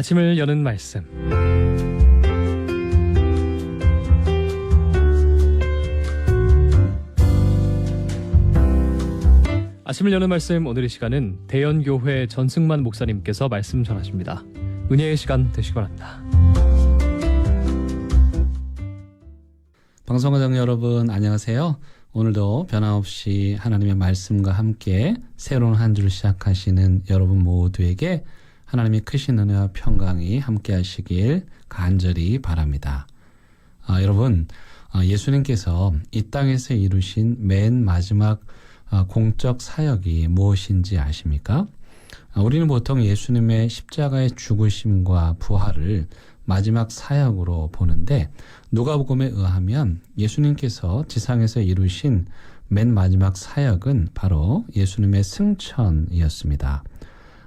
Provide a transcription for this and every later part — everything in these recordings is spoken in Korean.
아침을 여는 말씀. 아침을 여는 말씀, 오늘의 시간은 대연교회 전승만 목사님께서 말씀 전하십니다. 은혜의 시간 되시기 바랍니다. 방송가정 여러분 안녕하세요. 오늘도 변함없이 하나님의 말씀과 함께 새로운 한 주를 시작하시는 여러분 모두에게 하나님의 크신 은혜와 평강이 함께 하시길 간절히 바랍니다. 여러분, 예수님께서 이 땅에서 이루신 맨 마지막 공적 사역이 무엇인지 아십니까? 우리는 보통 예수님의 십자가의 죽으심과 부활을 마지막 사역으로 보는데, 누가복음에 의하면 예수님께서 지상에서 이루신 맨 마지막 사역은 바로 예수님의 승천이었습니다.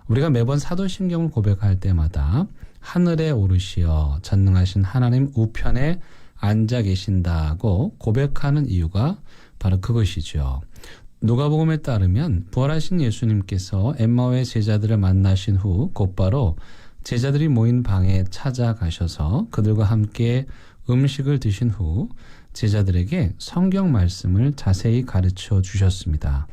우리가 매번 사도신경을 고백할 때마다 하늘에 오르시어 전능하신 하나님 우편에 앉아 계신다고 고백하는 이유가 바로 그것이죠. 누가복음에 따르면 부활하신 예수님께서 엠마오의 제자들을 만나신 후 곧바로 제자들이 모인 방에 찾아가셔서 그들과 함께 음식을 드신 후 제자들에게 성경 말씀을 자세히 가르쳐 주셨습니다.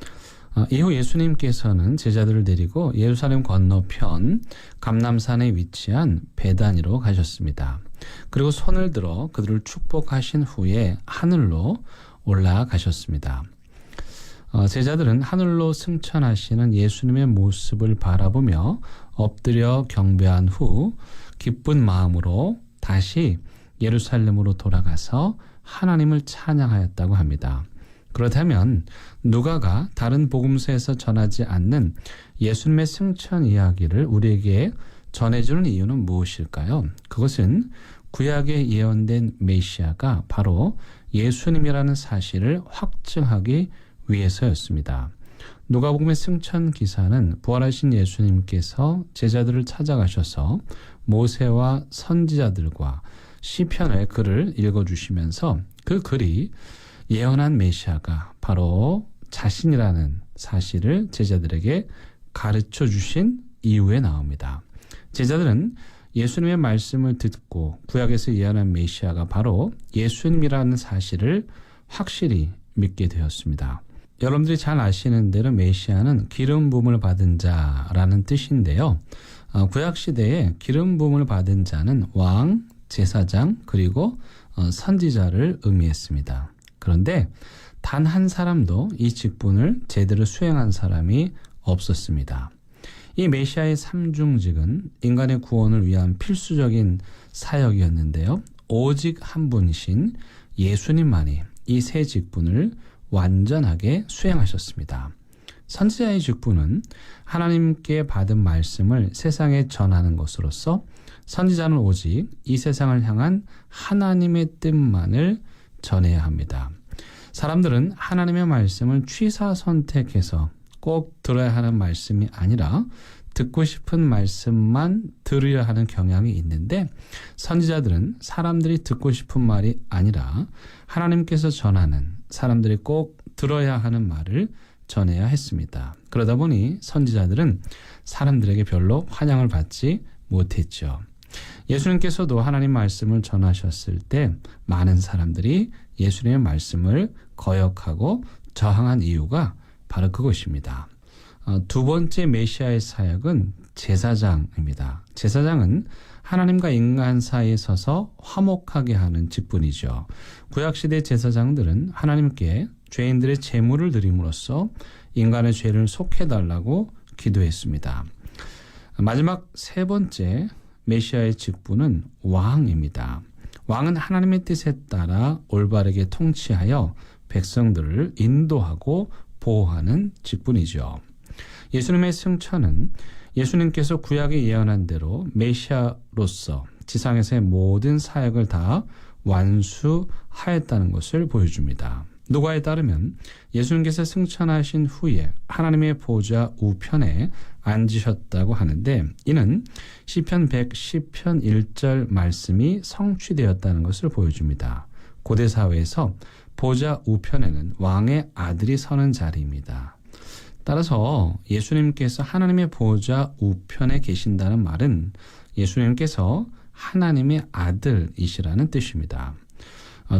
이후 예수님께서는 제자들을 데리고 예루살렘 건너편 감람산에 위치한 베다니로 가셨습니다. 그리고 손을 들어 그들을 축복하신 후에 하늘로 올라가셨습니다. 제자들은 하늘로 승천하시는 예수님의 모습을 바라보며 엎드려 경배한 후 기쁜 마음으로 다시 예루살렘으로 돌아가서 하나님을 찬양하였다고 합니다. 그렇다면 누가가 다른 복음서에서 전하지 않는 예수님의 승천 이야기를 우리에게 전해주는 이유는 무엇일까요? 그것은 구약에 예언된 메시아가 바로 예수님이라는 사실을 확증하기 위해서였습니다. 누가복음의 승천 기사는 부활하신 예수님께서 제자들을 찾아가셔서 모세와 선지자들과 시편의 글을 읽어주시면서 그 글이 예언한 메시아가 바로 자신이라는 사실을 제자들에게 가르쳐 주신 이후에 나옵니다. 제자들은 예수님의 말씀을 듣고 구약에서 예언한 메시아가 바로 예수님이라는 사실을 확실히 믿게 되었습니다. 여러분들이 잘 아시는 대로 메시아는 기름 부음을 받은 자라는 뜻인데요. 구약시대에 기름 부음을 받은 자는 왕, 제사장, 그리고 선지자를 의미했습니다. 그런데 단 한 사람도 이 직분을 제대로 수행한 사람이 없었습니다. 이 메시아의 삼중직은 인간의 구원을 위한 필수적인 사역이었는데요. 오직 한 분이신 예수님만이 이 세 직분을 완전하게 수행하셨습니다. 선지자의 직분은 하나님께 받은 말씀을 세상에 전하는 것으로서, 선지자는 오직 이 세상을 향한 하나님의 뜻만을 전해야 합니다. 사람들은 하나님의 말씀을 취사 선택해서 꼭 들어야 하는 말씀이 아니라 듣고 싶은 말씀만 들으려 하는 경향이 있는데, 선지자들은 사람들이 듣고 싶은 말이 아니라 하나님께서 전하는, 사람들이 꼭 들어야 하는 말을 전해야 했습니다. 그러다 보니 선지자들은 사람들에게 별로 환영을 받지 못했죠. 예수님께서도 하나님 말씀을 전하셨을 때 많은 사람들이 예수님의 말씀을 거역하고 저항한 이유가 바로 그것입니다. 두 번째 메시아의 사역은 제사장입니다. 제사장은 하나님과 인간 사이에 서서 화목하게 하는 직분이죠. 구약시대 제사장들은 하나님께 죄인들의 제물을 드림으로써 인간의 죄를 속해달라고 기도했습니다. 마지막 세 번째 메시아의 직분은 왕입니다. 왕은 하나님의 뜻에 따라 올바르게 통치하여 백성들을 인도하고 보호하는 직분이죠. 예수님의 승천은 예수님께서 구약에 예언한 대로 메시아로서 지상에서의 모든 사역을 다 완수하였다는 것을 보여줍니다. 누가에 따르면 예수님께서 승천하신 후에 하나님의 보좌 우편에 앉으셨다고 하는데, 이는 시편 110편 1절 말씀이 성취되었다는 것을 보여줍니다. 고대 사회에서 보좌 우편에는 왕의 아들이 서는 자리입니다. 따라서 예수님께서 하나님의 보좌 우편에 계신다는 말은 예수님께서 하나님의 아들이시라는 뜻입니다.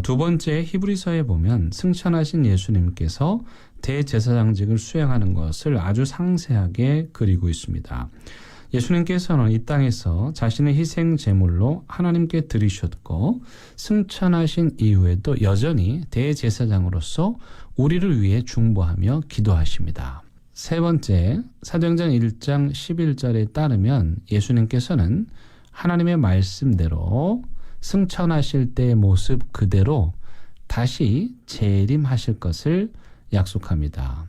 두 번째 히브리서에 보면 승천하신 예수님께서 대제사장직을 수행하는 것을 아주 상세하게 그리고 있습니다. 예수님께서는 이 땅에서 자신의 희생 제물로 하나님께 드리셨고 승천하신 이후에도 여전히 대제사장으로서 우리를 위해 중보하며 기도하십니다. 세 번째, 사도행전 1장 11절에 따르면 예수님께서는 하나님의 말씀대로 승천하실 때의 모습 그대로 다시 재림하실 것을 약속합니다.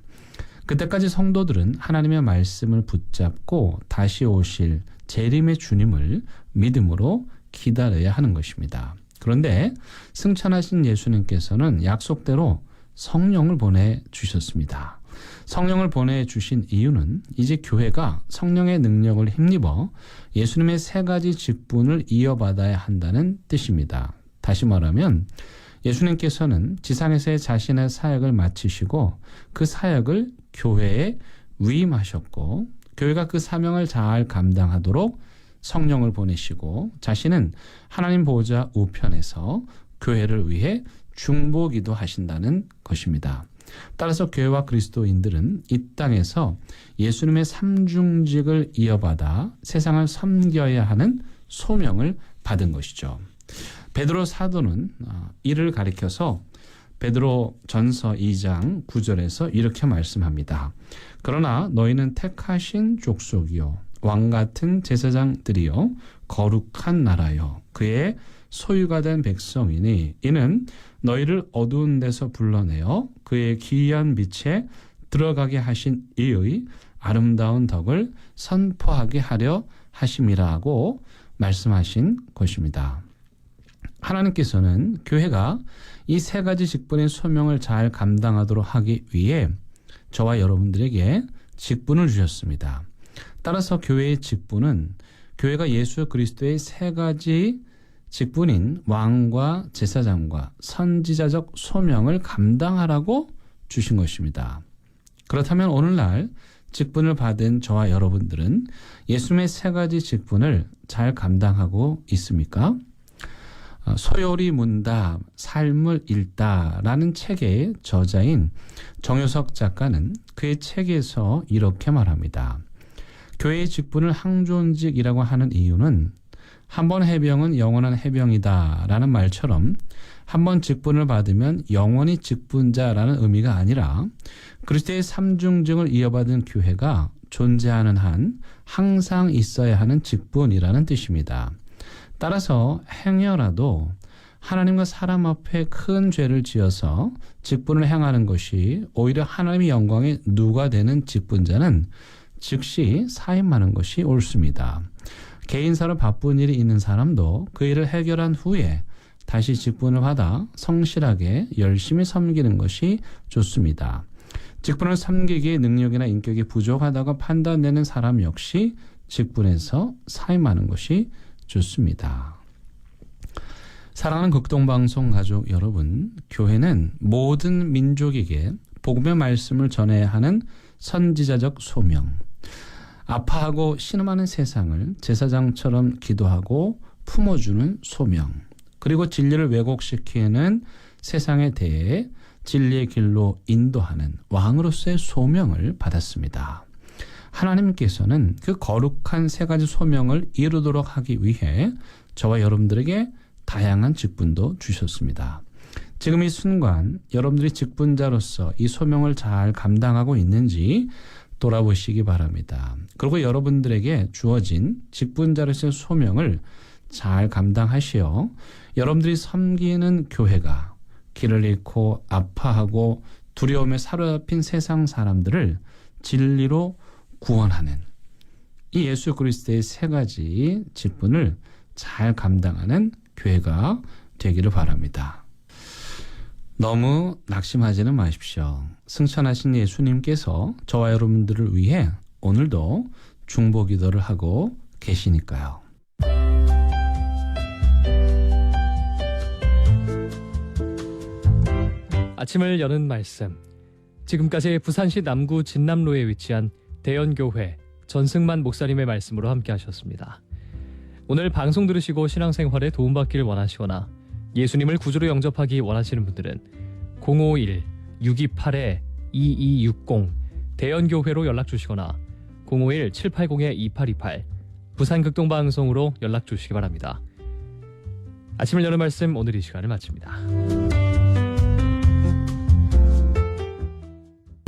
그때까지 성도들은 하나님의 말씀을 붙잡고 다시 오실 재림의 주님을 믿음으로 기다려야 하는 것입니다. 그런데 승천하신 예수님께서는 약속대로 성령을 보내주셨습니다. 성령을 보내주신 이유는 이제 교회가 성령의 능력을 힘입어 예수님의 세 가지 직분을 이어받아야 한다는 뜻입니다. 다시 말하면 예수님께서는 지상에서의 자신의 사역을 마치시고 그 사역을 교회에 위임하셨고 교회가 그 사명을 잘 감당하도록 성령을 보내시고 자신은 하나님 보호자 우편에서 교회를 위해 중보기도 하신다는 것입니다. 따라서 교회와 그리스도인들은 이 땅에서 예수님의 삼중직을 이어받아 세상을 섬겨야 하는 소명을 받은 것이죠. 베드로 사도는 이를 가리켜서 베드로 전서 2장 9절에서 이렇게 말씀합니다. 그러나 너희는 택하신 족속이요 왕같은 제사장들이요 거룩한 나라요 그의 소유가 된 백성이니 이는 너희를 어두운 데서 불러내어 그의 기이한 빛에 들어가게 하신 이의 아름다운 덕을 선포하게 하려 하심이라고 말씀하신 것입니다. 하나님께서는 교회가 이 세 가지 직분의 소명을 잘 감당하도록 하기 위해 저와 여러분들에게 직분을 주셨습니다. 따라서 교회의 직분은 교회가 예수 그리스도의 세 가지 직분인 왕과 제사장과 선지자적 소명을 감당하라고 주신 것입니다. 그렇다면 오늘날 직분을 받은 저와 여러분들은 예수님의 세 가지 직분을 잘 감당하고 있습니까? 소요리 문답, 삶을 읽다라는 책의 저자인 정효석 작가는 그의 책에서 이렇게 말합니다. 교회의 직분을 항존직이라고 하는 이유는 한 번 해병은 영원한 해병이다 라는 말처럼 한 번 직분을 받으면 영원히 직분자라는 의미가 아니라 그리스도의 삼중직을 이어받은 교회가 존재하는 한 항상 있어야 하는 직분이라는 뜻입니다. 따라서 행여라도 하나님과 사람 앞에 큰 죄를 지어서 직분을 행하는 것이 오히려 하나님의 영광에 누가 되는 직분자는 즉시 사임하는 것이 옳습니다. 개인사로 바쁜 일이 있는 사람도 그 일을 해결한 후에 다시 직분을 받아 성실하게 열심히 섬기는 것이 좋습니다. 직분을 섬기기에 능력이나 인격이 부족하다고 판단되는 사람 역시 직분에서 사임하는 것이 좋습니다. 사랑하는 극동방송 가족 여러분, 교회는 모든 민족에게 복음의 말씀을 전해야 하는 선지자적 소명, 아파하고 신음하는 세상을 제사장처럼 기도하고 품어주는 소명, 그리고 진리를 왜곡시키는 세상에 대해 진리의 길로 인도하는 왕으로서의 소명을 받았습니다. 하나님께서는 그 거룩한 세 가지 소명을 이루도록 하기 위해 저와 여러분들에게 다양한 직분도 주셨습니다. 지금 이 순간 여러분들이 직분자로서 이 소명을 잘 감당하고 있는지 돌아보시기 바랍니다. 그리고 여러분들에게 주어진 직분자로서의 소명을 잘 감당하시어 여러분들이 섬기는 교회가 길을 잃고 아파하고 두려움에 사로잡힌 세상 사람들을 진리로 구원하는 이 예수 그리스도의 세 가지 직분을 잘 감당하는 교회가 되기를 바랍니다. 너무 낙심하지는 마십시오. 승천하신 예수님께서 저와 여러분들을 위해 오늘도 중보 기도를 하고 계시니까요. 아침을 여는 말씀. 지금까지 부산시 남구 진남로에 위치한 대연교회 전승만 목사님의 말씀으로 함께 하셨습니다. 오늘 방송 들으시고 신앙생활에 도움받기를 원하시거나 예수님을 구주로 영접하기 원하시는 분들은 051-628-2260 대연교회로 연락 주시거나 051-780-2828 부산극동방송으로 연락 주시기 바랍니다. 아침을 여는 말씀 오늘 이 시간을 마칩니다.